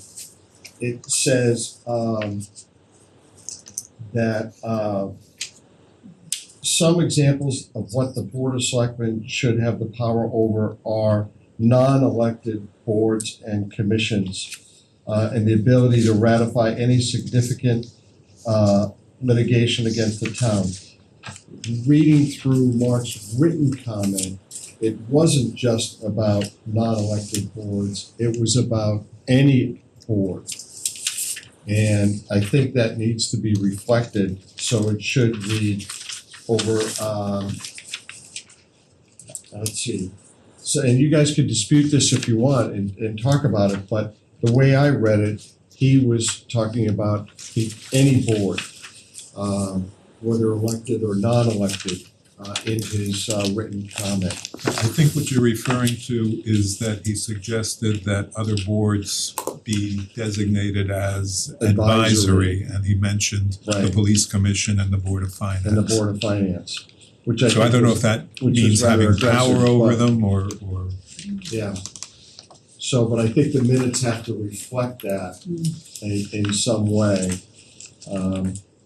it says that some examples of what the Board of Selectmen should have the power over are non-elected boards and commissions, and the ability to ratify any significant litigation against the town. Reading through Mark's written comment, it wasn't just about non-elected boards, it was about any board. And I think that needs to be reflected, so it should read over, let's see. So, and you guys could dispute this if you want and talk about it, but the way I read it, he was talking about any board, whether elected or non-elected, in his written comment. I think what you're referring to is that he suggested that other boards be designated as advisory, and he mentioned the Right. police commission and the board of finance. And the Board of Finance, which I So I think don't know was- if that which is means rather having aggressive, power over but- them or Yeah. So, but I think the minutes have to reflect that in some way.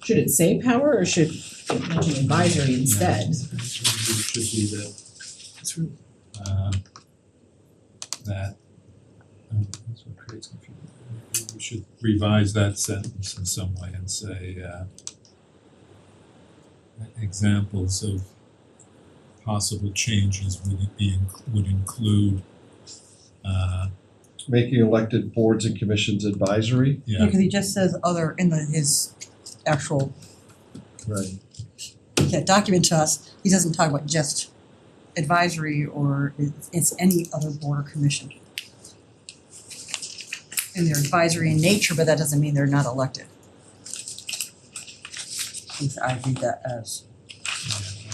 Should it say power or should it mention advisory instead? It should be that that's what creates confusion. Maybe we should revise that sentence in some way and say examples of possible changes would include Making elected boards and commissions advisory. Yeah, because he just says other in his actual Right. document to us, he doesn't talk about just advisory or it's any other board or commission. And they're advisory in nature, but that doesn't mean they're not elected. I read that as,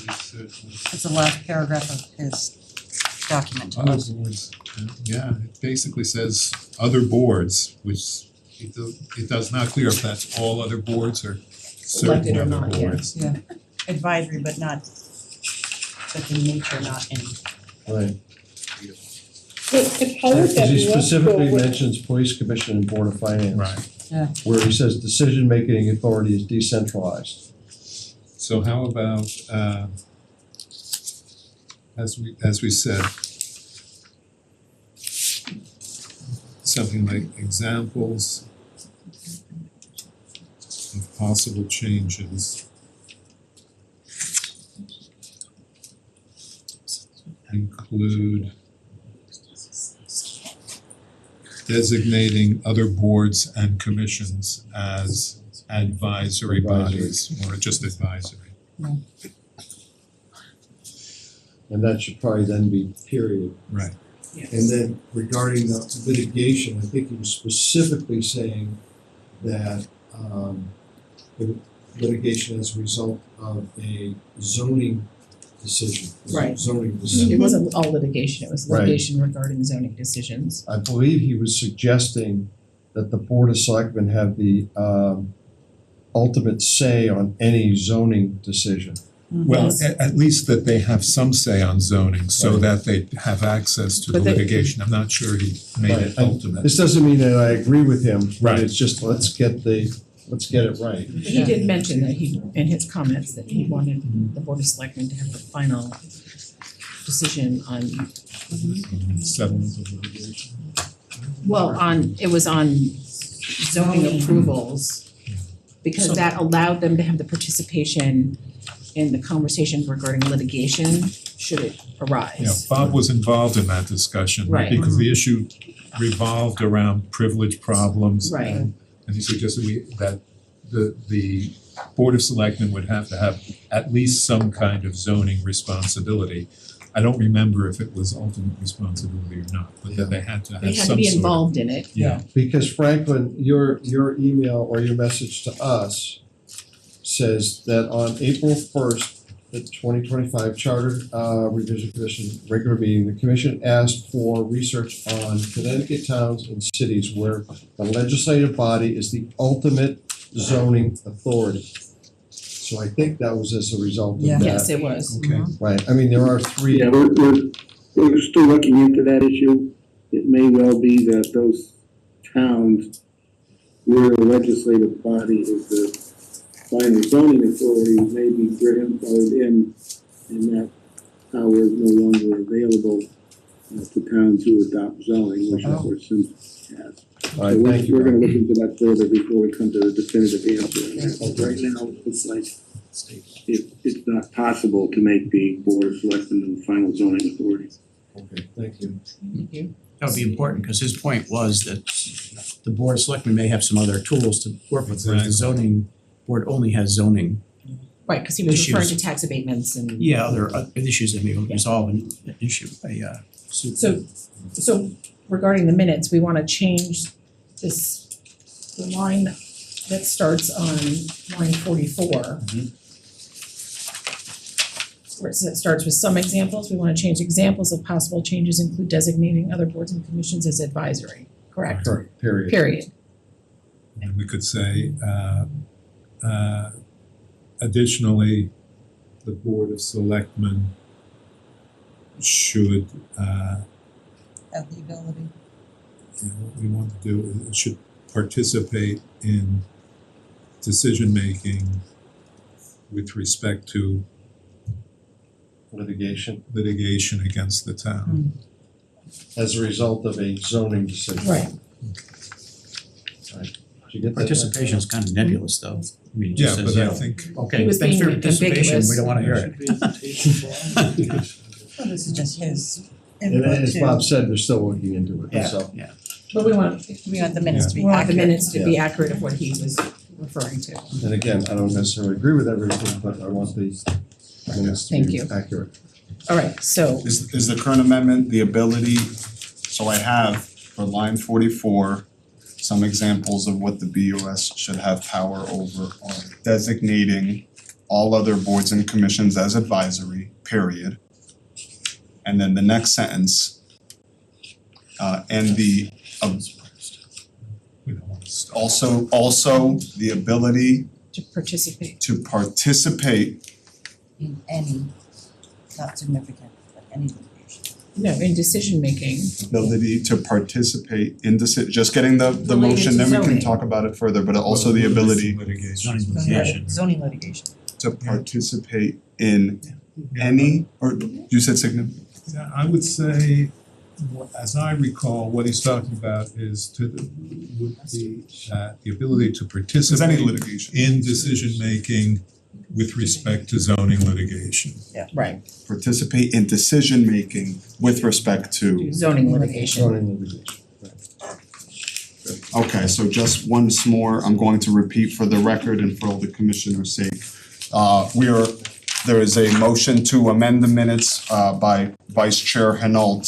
it's the last paragraph of his document to Other us. boards, yeah, it basically says other boards, which it does not clear if that's all other boards or certain Elected or other not, yeah. boards. Advisory, but not, but in nature, not in. Right. But how would that Because he work specifically though? mentions police commission and board of finance. Right, Where he says decision-making authority is decentralized. so how about as we said, something like examples of possible changes include designating other boards and commissions as advisory bodies or just advisory. And that should probably then be period. Right. And then regarding the litigation, I think he was specifically saying that the litigation as a result of a zoning decision. Right. Zoning decision. It wasn't all litigation, it was Right. litigation regarding zoning decisions. I believe he was suggesting that the Board of Selectmen have the ultimate say on any zoning decision. Well, Yes. at least that they have some say on zoning so Right. that they have access to the But they- litigation. I'm not sure he made Right. it ultimate. This doesn't mean that I agree with him, but Right. it's just let's get it right. He did mention that he, in his comments, that he wanted the Board of Selectmen to have the final decision on, Settlement of litigation. it was on zoning approvals. Because that allowed them to have the participation in the conversation regarding litigation, should it arise. Yeah, Bob was involved in that discussion Right. because the issue revolved around privilege problems. Right. And he suggested that the Board of Selectmen would have to have at least some kind of zoning responsibility. I don't remember if it was ultimate responsibility or not, but that they had to have some They sort had of. to be involved in it. Yeah, Because Franklin, your email or your message to us says that on April 1st, the 2025 Charter Revision Commission regular meeting, the commission asked for research on Connecticut towns and cities where the legislative body is the ultimate zoning authority. So I think that was as a result of that. Yes, it was. okay. Right, I mean, there are three. Yeah, we're still looking into that issue. It may well be that those towns where the legislative body is the final zoning authority may be grandfathered in, and that power is no longer available to towns who adopt zoning, which of course Simsbury has. All right, So thank you. we're gonna look into that further before we come to a definitive answer on that. But right now, it's like, it's not possible to make the Board of Selectmen the final zoning authority. Okay, thank you. Thank you. That would be important, because his point was that the Board of Selectmen may have some other tools to work with, whereas the zoning board only has zoning. Right, because he was referring to Issues. tax abatements and. Yeah, other issues that may resolve an issue, suit. So regarding the minutes, we wanna change the line that starts on line 44. Where it starts with some examples, we wanna change examples of possible changes include designating other boards and commissions as advisory, correct? Correct, period. Period. And we could say, additionally, the Board of Selectmen should, Have the ability. what we want to do, is it should participate in decision-making with respect to litigation against the town. As a result of a zoning decision. Right. Right. Did you get that? Participation is kind of nebulous, though. I mean, it Yeah, just says, but I yeah, think, okay, He was thanks for being your participation, ambiguous. we don't wanna hear it. Well, this is just his And input as too. Bob said, they're still looking into it, Yeah, so. yeah. But we want the minutes to be the accurate. minutes to be accurate of what he was referring to. And again, I don't necessarily agree with everything, but I want the minutes to Thank be you. accurate. All right, so Is the current amendment the ability, so I have for line 44, some examples of what the BOS should have power over are designating all other boards and commissions as advisory, period. And then the next sentence, and the We don't want to stop. also the ability To participate. to participate In any, not significant, but any litigation. No, in decision making. ability to participate in just getting the Related motion, to then we can zoning. talk about it further, but also the ability Litigation. Zoning litigation. to participate in any, or you said significant? Yeah, I would say, as I recall, what he's talking about is would be the ability to Is any participate litigation? in decision-making with respect to zoning litigation. Right. Participate in decision-making with respect to, Zoning litigation. Zoning litigation. okay, so just once more, I'm going to repeat for the record and for all the commissioners' sake. There is a motion to amend the minutes by Vice Chair Hinault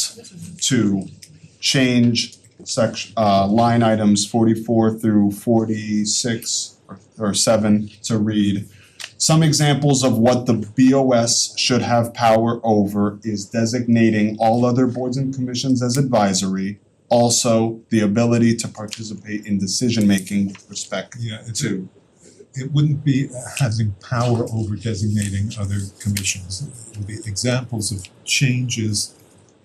to change line items 44 through 46 or 7 to read. Some examples of what the BOS should have power over is designating all other boards and commissions as advisory. Also, the ability to participate in decision-making with respect Yeah, to. it wouldn't be having power over designating other commissions. It would be examples of changes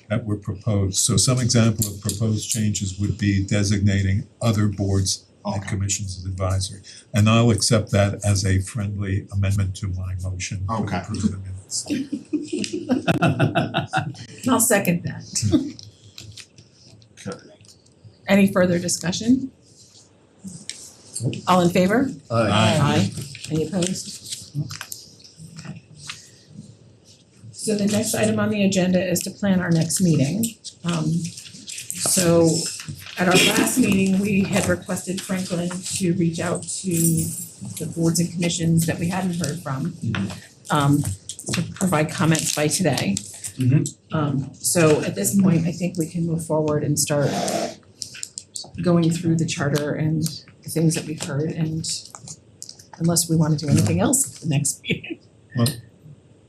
that were proposed. So some example of proposed changes would be designating other boards and Okay. commissions as advisory. And I'll accept that as a friendly amendment to my motion to Okay. approve the minutes. I'll second that. Okay. Any further discussion? All in favor? Aye. Any opposed? Okay. So the next item on the agenda is to plan our next meeting. So at our last meeting, we had requested Franklin to reach out to the boards and commissions that we hadn't heard from, to provide comments by today. So at this point, I think we can move forward and start going through the charter and the things that we've heard, and unless we wanna do anything else at the next meeting.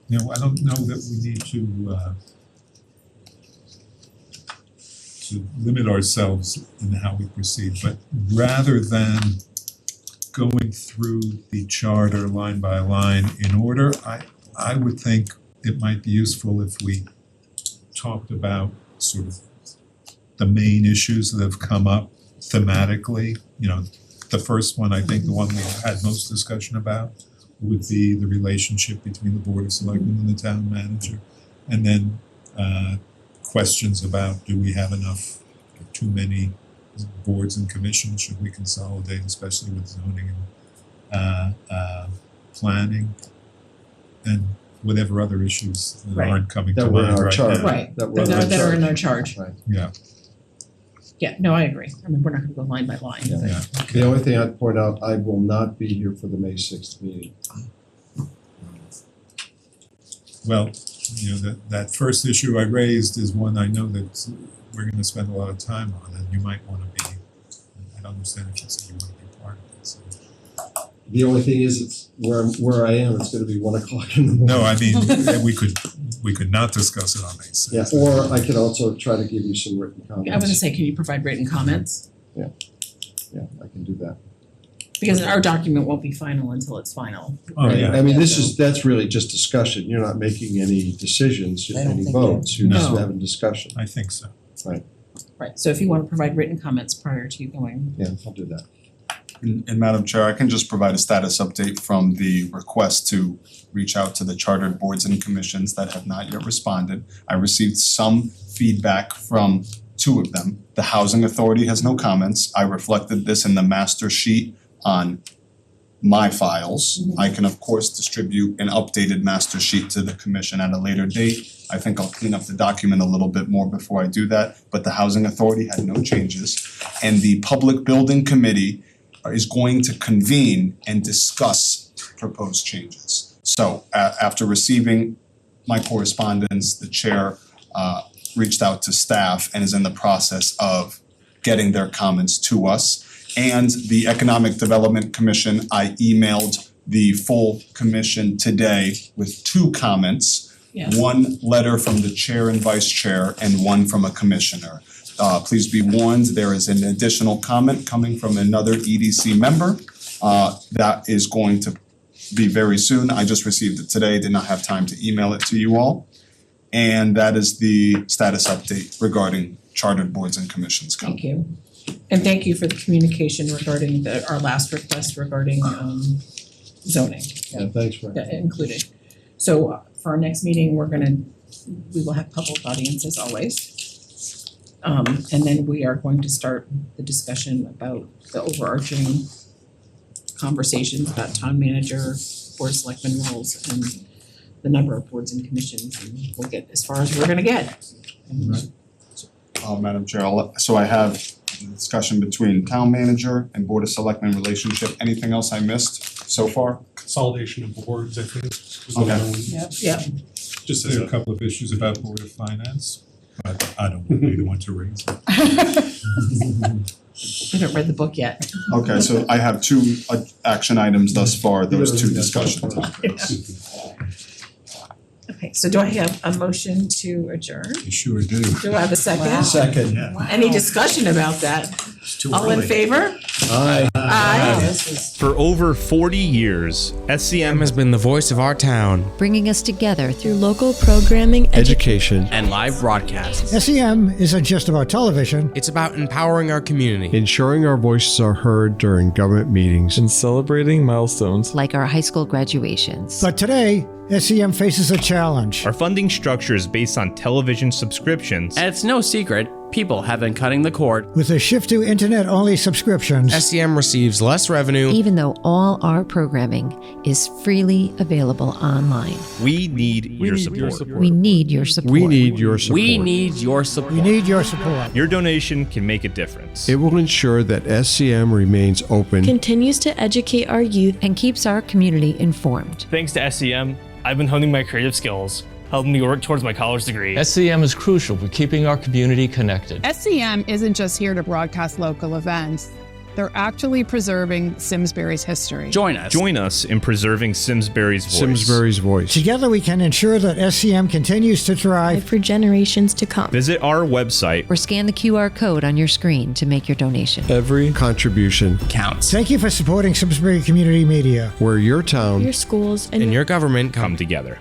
You know, I don't know that we need to limit ourselves in how we proceed, but rather than going through the charter line by line in order, I would think it might be useful if we talked about sort of the main issues that have come up thematically. You know, the first one, I think the one we've had most discussion about would be the relationship between the Board of Selectmen and the town manager. And then questions about, do we have enough, too many boards and commissions, should we consolidate, especially with zoning and planning, and whatever other issues that Right. aren't coming to That were in mind our right charter. now. Right, That were in our that are in charge. our charge. Right. Yeah, Yeah, no, I agree. I mean, we're not gonna go line by line. Yeah. yeah, The only thing I'd point out, I will not be here for the May 6th meeting. well, you know, that first issue I raised is one I know that we're gonna spend a lot of time on, and you might wanna be, I don't understand if you say you wanna be part of it, so. The only thing is, it's where I am, it's gonna be 1 o'clock in the morning. No, I mean, we could not discuss it on May 6th. Yeah, or I can also try to give you some written comments. I was gonna say, can you provide written comments? Yeah, I can do that. Because our document won't be final until it's final. Oh, Right. yeah. I mean, that's really just discussion. You're not making any decisions, I don't any think votes. You're just No. having discussion. I think so. Right, so if you wanna provide written comments prior to you going. Yeah, I'll do that. And Madam Chair, I can just provide a status update from the request to reach out to the chartered boards and commissions that have not yet responded. I received some feedback from 2 of them. The Housing Authority has no comments. I reflected this in the master sheet on my files. I can of course distribute an updated master sheet to the commission at a later date. I think I'll clean up the document a little bit more before I do that, but the Housing Authority had no changes. And the Public Building Committee is going to convene and discuss proposed changes. So after receiving my correspondence, the chair reached out to staff and is in the process of getting their comments to us. And the Economic Development Commission, I emailed the full commission today with 2 comments. Yes. one letter from the chair and vice chair, and one from a commissioner. Please be warned, there is an additional comment coming from another EDC member. That is going to be very soon. I just received it today, did not have time to email it to you all. And that is the status update regarding chartered boards and commissions comment. Thank you. And thank you for the communication regarding our last request regarding zoning. Yeah, thanks, Frank. Included. So for our next meeting, we will have public audience as always. And then we are going to start the discussion about the overarching conversations about town manager, board of selectmen roles, and the number of boards and commissions, and we'll get as far as we're gonna get. Madam Chair, so I have the discussion between town manager and board of selectmen relationship. Anything else I missed so far? Consolidation of boards, I think. was Okay. another one. Yep. Just there's a couple of issues about Board of Finance, but I don't want to be the one to raise them. We haven't read the book yet. Okay, so I have two action items thus far, those two discussion topics. Okay, so do I have a motion to adjourn? You sure do. Do I have a second? Second. Any discussion about that? It's too All in early. favor? Aye. Aye. For over 40 years, SCM has been the voice of our town. Bringing us together through local programming, Education and live broadcasts. SEM isn't just about television. It's about empowering our community. Ensuring our voices are heard during government meetings. And celebrating milestones. like our high school graduations. But today, SEM faces a challenge. Our funding structure is based on television subscriptions. And it's no secret, people have been cutting the cord. With a shift to internet-only subscriptions, SCM receives less revenue. Even though all our programming is freely available online. We need your support. We need your support. We need your support. We need your support. we need your support. Your donation can make a difference. It will ensure that SCM remains open. Continues to educate our youth and keeps our community informed. Thanks to SCM, I've been honing my creative skills, helping me work towards my college degree. SCM is crucial for keeping our community connected. SCM isn't just here to broadcast local events. They're actually preserving Simsbury's history. Join us. Join us in preserving Simsbury's voice. Simsbury's voice. Together we can ensure that SCM continues to thrive For generations to come. Visit our website. Or scan the QR code on your screen to make your donation. Every contribution Counts. Thank you for supporting Simsbury Community Media. where your town Your schools And your government come together.